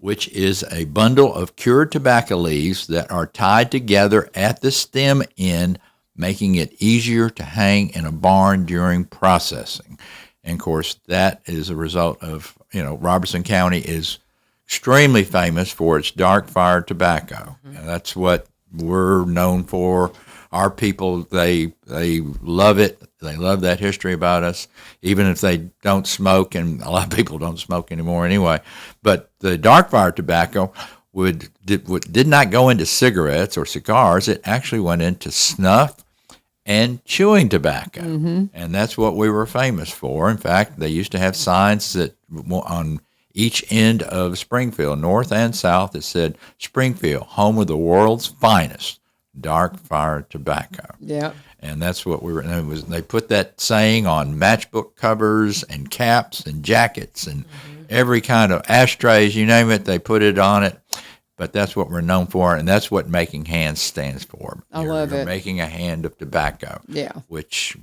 which is a bundle of cured tobacco leaves that are tied together at the stem end, making it easier to hang in a barn during processing. And, of course, that is a result of, Robertson County is extremely famous for its dark fire tobacco. And that's what we're known for. Our people, they love it. They love that history about us, even if they don't smoke, and a lot of people don't smoke anymore anyway. But the dark fire tobacco did not go into cigarettes or cigars. It actually went into snuff and chewing tobacco. And that's what we were famous for. In fact, they used to have signs that on each end of Springfield, north and south, that said, Springfield, home of the world's finest dark fire tobacco. Yeah. And that's what we were. And they put that saying on matchbook covers and caps and jackets and every kind of ashtrays, you name it. They put it on it. But that's what we're known for, and that's what Making Hands stands for. I love it. Making a hand of tobacco. Yeah. Which,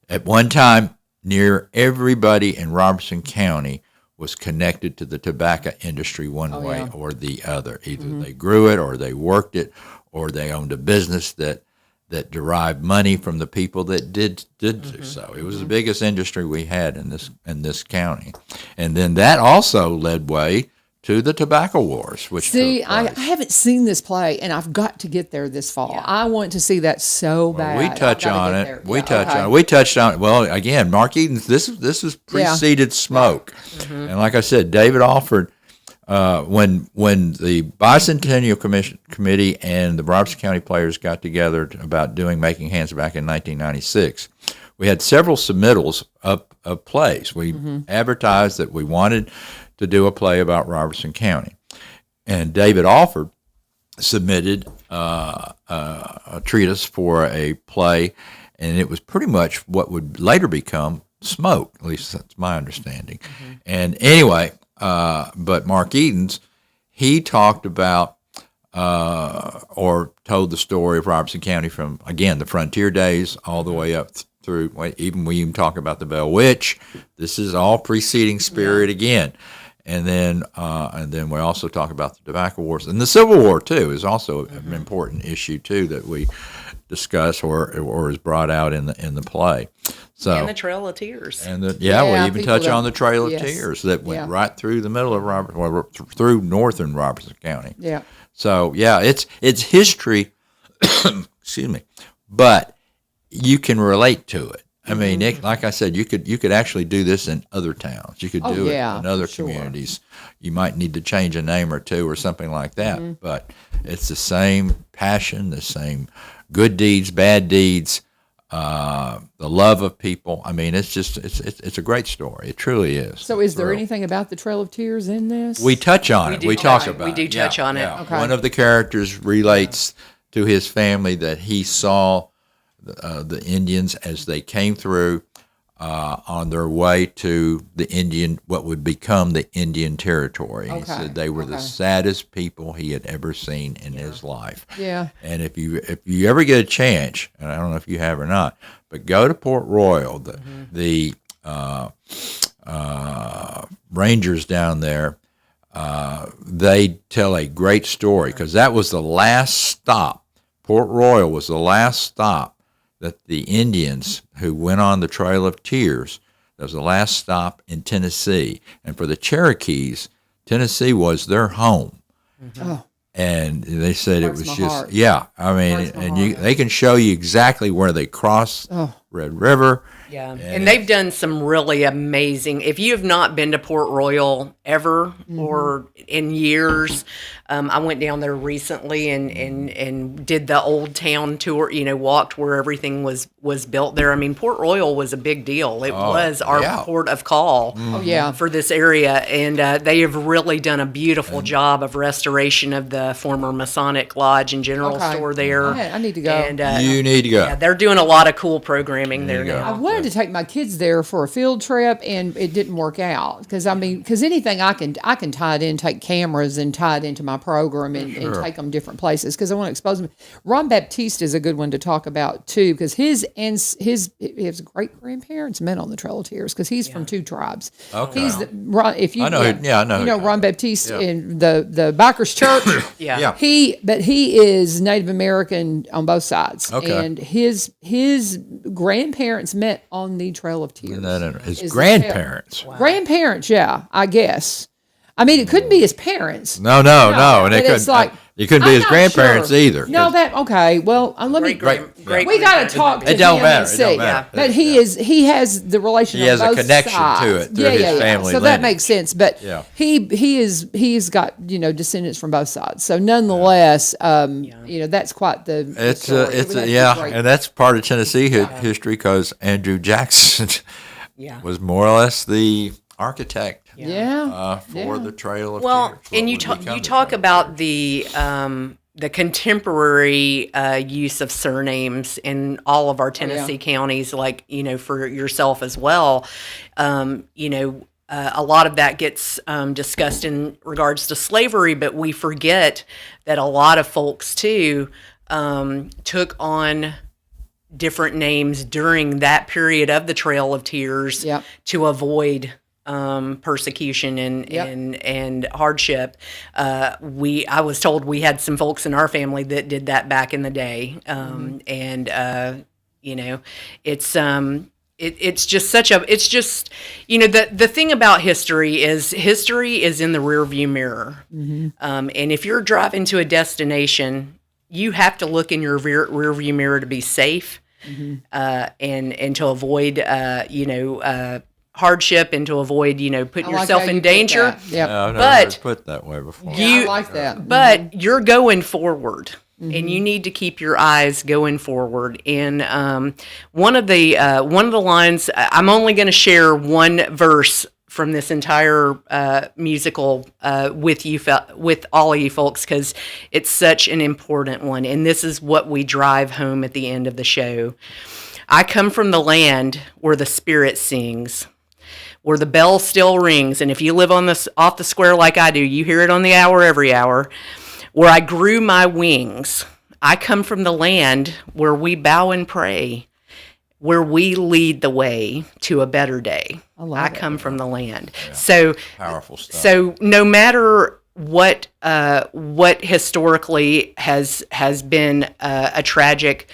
at one time, near everybody in Robertson County was connected to the tobacco industry one way or the other. Either they grew it, or they worked it, or they owned a business that derived money from the people that did do so. It was the biggest industry we had in this county, and then that also led way to the tobacco wars. Which I haven't seen this play, and I've got to get there this fall. I want to see that so bad. We touch on it. We touched on it. Well, again, Mark Eden's. This is preceded Smoke, and like I said, David Alford. When the Bicentennial Committee and the Robertson County Players got together about doing Making Hands back in 1996, we had several submittals of plays. We advertised that we wanted to do a play about Robertson County, and David Alford submitted a treatise for a play, and it was pretty much what would later become Smoke. At least that's my understanding. And anyway. But Mark Eden's, he talked about or told the story of Robertson County from, again, the frontier days all the way up through, even we even talk about the Bell Witch. This is all preceding Spirit again. And then we also talk about the tobacco wars. And the Civil War, too, is also an important issue, too, that we discuss or is brought out in the play. So, and the Trail of Tears. And we even touch on the Trail of Tears that went right through the middle of through northern Robertson County. Yeah. So it's history. Excuse me, but you can relate to it. I mean, like I said, you could actually do this in other towns. You could do it in other communities. You might need to change a name or two or something like that, but it's the same passion, the same good deeds, bad deeds. The love of people. I mean, it's just it's a great story. It truly is. So, is there anything about the Trail of Tears in this? We touch on it. We talk about it. We do touch on it. Okay. One of the characters relates to his family that he saw the Indians as they came through on their way to the Indian, what would become the Indian Territory. He said they were the saddest people he had ever seen in his life. Yeah. And if you ever get a chance, and I don't know if you have or not, but go to Port Royal. The Rangers down there, they tell a great story because that was the last stop. Port Royal was the last stop that the Indians who went on the Trail of Tears, that was the last stop in Tennessee. And for the Cherokees, Tennessee was their home. Oh. And they said it was just, heart. I mean, and they can show you exactly where they crossed Red River. Yeah, and they've done some really amazing. If you have not been to Port Royal ever or in years, I went down there recently and did the old town tour. Walked where everything was built there. I mean, Port Royal was a big deal. It was our port of call. For this area, and they have really done a beautiful job of restoration of the former Masonic Lodge and General Store there. I need to go. And You need to go. Yeah, they're doing a lot of cool programming there now. I wanted to take my kids there for a field trip, and it didn't work out because anything I can tie it in, take cameras and tie it into my program and take them different places because I want to expose them. Ron Baptiste is a good one to talk about too because his great grandparents met on the Trail of Tears because he's from two tribes. Okay. He's I know Ron Baptiste in the Bikers Church. He is Native American on both sides. Okay. And his grandparents met on the Trail of Tears. No. His grandparents. Grandparents, yeah, I guess. I mean, it couldn't be his parents. No. And it couldn't be his grandparents either. No, okay. Well, let me. We got to talk to It don't him matter. and see. It don't matter. But he has the relation. He has on a both connection sides. to it through his family So that lineage. makes sense. But he's got descendants from both sides. So nonetheless, that's quite the story. And that's part of Tennessee history because Andrew Jackson was more or less the architect. Yeah. For the Trail of Well, Tears. and you talk about the the contemporary use of surnames in all of our Tennessee counties, like, for yourself as well, a lot of that gets discussed in regards to slavery, but we forget that a lot of folks, too, took on different names during that period of the Trail of Tears to avoid persecution and hardship. I was told we had some folks in our family that did that back in the day. It's just the thing about history is in the rear view mirror. And if you're driving to a destination, you have to look in your rear view mirror to be safe, and to avoid, hardship, and to avoid, putting yourself in danger. I've never heard it put that way before. I like that. But you're going forward. And you need to keep your eyes going forward. And one of the lines, I'm only going to share one verse from this entire musical with all of you folks, because it's such an important one. And this is what we drive home at the end of the show. I come from the land where the spirit sings, where the bell still rings. And if you live off the square like I do, you hear it on the hour every hour. Where I grew my wings. I come from the land where we bow and pray, where we lead the way to a better day. I come from the land. Yeah. So powerful stuff. So no matter what historically has been a tragic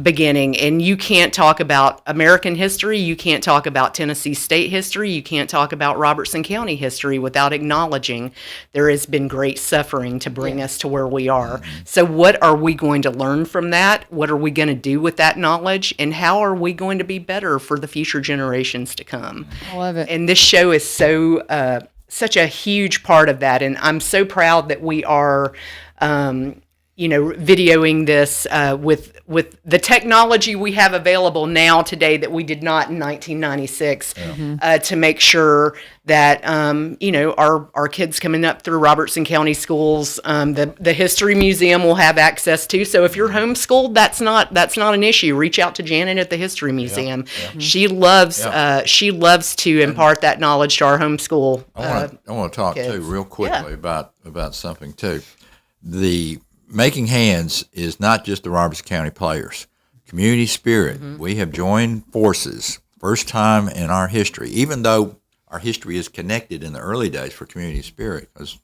beginning, and you can't talk about American history, you can't talk about Tennessee state history, you can't talk about Robertson County history without acknowledging there has been great suffering to bring us to where we are. So what are we going to learn from that? What are we going to do with that knowledge? And how are we going to be better for the future generations to come? I love it. And this show is such a huge part of that. And I'm so proud that we are videoing this with the technology we have available now today that we did not in 1996, to make sure that our kids coming up through Robertson County schools, the History Museum will have access to. So if you're homeschooled, that's not an issue. Reach out to Janet at the History Museum. She loves to impart that knowledge to our homeschool. I want to talk kids. too real quickly about something too. The Making Hands is not just the Robertson County Players. Community Spirit. We have joined forces, first time in our history, even though our history is connected in the early days for Community Spirit, because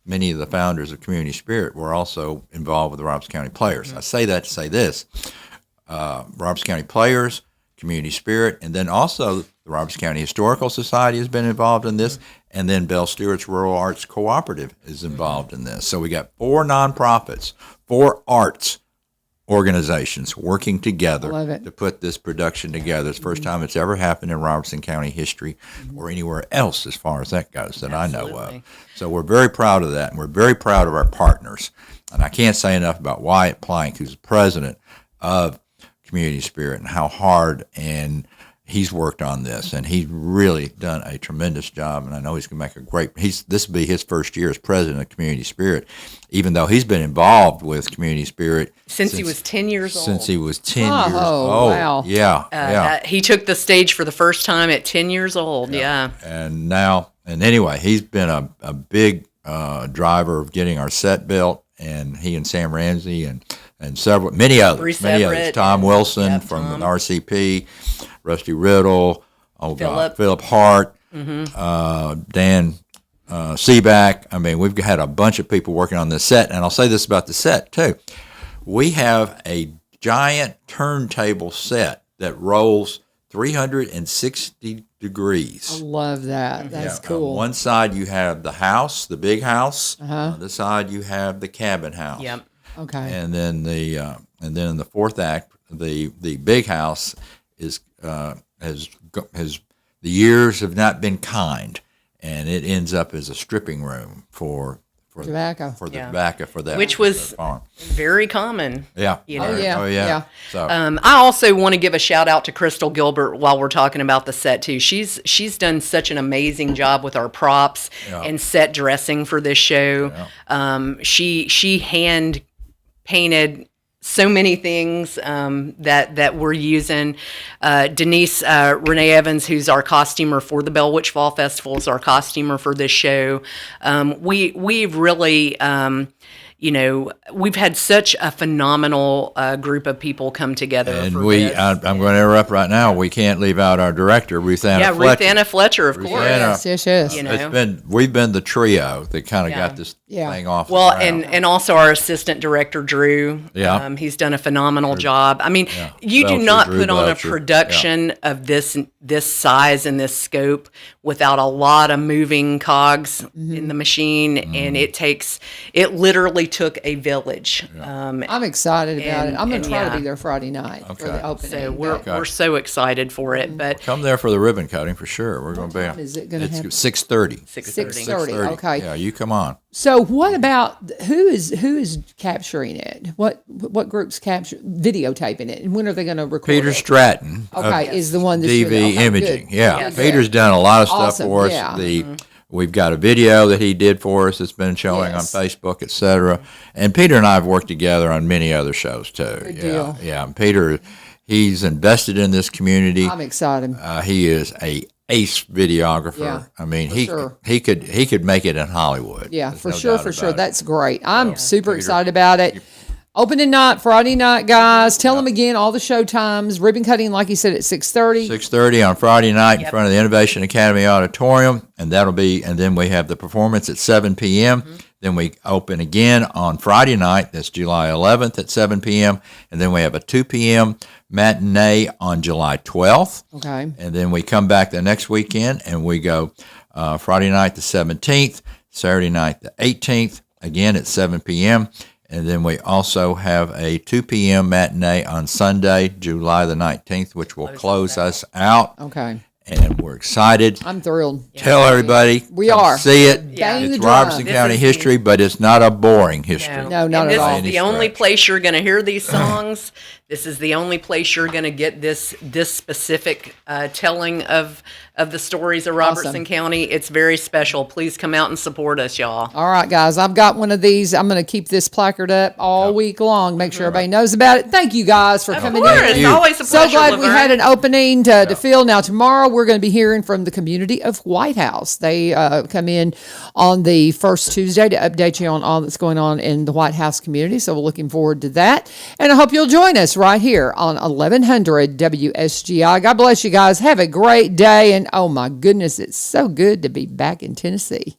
many of the founders of Community Spirit were also involved with the Robertson County Players. I say that to say this. Robertson County Players, Community Spirit, and then also the Robertson County Historical Society has been involved in this, and then Bel Stuart's Rural Arts Cooperative is involved in this. So we got 4 nonprofits, 4 arts organizations working together to put this production together. It's the first time it's ever happened in Robertson County history or anywhere else as far as that goes that I know of. So we're very proud of that, and we're very proud of our partners. And I can't say enough about Wyatt Plank, who's the president of Community Spirit, and how hard and he's worked on this, and he's really done a tremendous job. And I know he's going to make this will be his first year as president of Community Spirit, even though he's been involved with Community Spirit since he was 10 years old. Since he was 10 years old. Wow. Yeah. He took the stage for the first time at 10 years old. Yeah. And anyway, he's been a big driver of getting our set built, and he and Sam Ramsey and many others. Tom Wilson from the RCP, Rusty Riddle, Philip Hart, Dan Seaback. I mean, we've had a bunch of people working on this set, and I'll say this about the set too. We have a giant turntable set that rolls 360 degrees. I love that. That's cool. On one side you have the house, the big house. On the side you have the cabin house. Yep. Okay. And then in the fourth act, the big house has the years have not been kind, and it ends up as a stripping room for for Tobacco. for the Yeah. tobacco for that, Which was- that farm. Very common. Yeah. You know. Oh, yeah. Oh Yeah. yeah. So I also want to give a shout out to Crystal Gilbert while we're talking about the set too. She's done such an amazing job with our props Yeah. and set dressing for this show. She hand painted so many things that we're using. Denise Renee Evans, who's our costumer for the Bell Witch Fall Festival, is our costumer for this show. We've really we've had such a phenomenal group of people come together. and for we, this. I'm going to interrupt right now. We can't leave out our director, Ruth Anna Yeah, Fletcher. Ruth Anna Fletcher, of Ruth course. Anna. Yes. You know. We've been the trio that kind of Yeah. got this Yeah. thing off. Well, the ground. and also our assistant director, Drew. Yeah. He's done a phenomenal job. I mean, you do Belcher, not Drew put on a Belcher. production of this size and this scope without a lot of moving cogs in the machine, and it literally took a village. I'm excited about it. I'm going and to try to yeah. be there Friday night for the opening. So we're so excited for it. But Come there for the ribbon cutting for sure. We're going to be. time is it gonna happen? It's 6:30. 6:30. 6:30. Okay. Yeah, you come on. So what about who is capturing it? What group's videotaping it, and when are they going to record Peter it? Stratton. of Okay, is the one that's doing DV it. Okay, Imaging. good. Yeah, Yes. Peter's done a lot of stuff Awesome, for us. yeah. We've got a video that he did for us that's been showing Yes. on Facebook, etc. And Peter and I have worked together on many other shows too. Good yeah, deal. yeah. And Peter, he's invested in this community. I'm excited. He is a ace videographer. Yeah, I mean, for he sure. he could make it in Hollywood. Yeah, There's for no sure, doubt for sure. about it. That's great. I'm super excited about it. Opening night, Friday night, guys. Tell them again all the show times. Ribbon cutting, like you said, at 6:30. 6:30 on Friday night in front of the Innovation Academy Auditorium, and then we have the performance at 7 p.m. Then we open again on Friday night, that's July 11th at 7 p.m., and then we have a 2 p.m. matinee on July 12th. Okay. And then we come back the next weekend, and we go Friday night the 17th, Saturday night the 18th, again at 7 p.m., and then we also have a 2 p.m. matinee on Sunday, July the 19th, which will close us out. Okay. And we're excited. I'm thrilled. Tell everybody. We come are. See it. Bang the It's drum. Robertson This County is history, but it's not a boring history. No, not and at this all. is the only place you're going to hear these songs. This is the only place you're going to get this specific telling of the stories of Robertson Awesome. County. It's very special. Please come out and support us, y'all. All right, guys. I've got one of these. I'm going to keep this placard up all week long. Make sure everybody knows about it. Thank you, guys, for coming Of course, in. it's always a So pleasure. glad we LaVern. had an opening to fill. Now, tomorrow we're going to be hearing from the community of White House. They come in on the first Tuesday to update you on all that's going on in the White House community. So we're looking forward to that. And I hope you'll join us right here on 1100 WSGI. God bless you guys. Have a great day. And oh my goodness, it's so good to be back in Tennessee.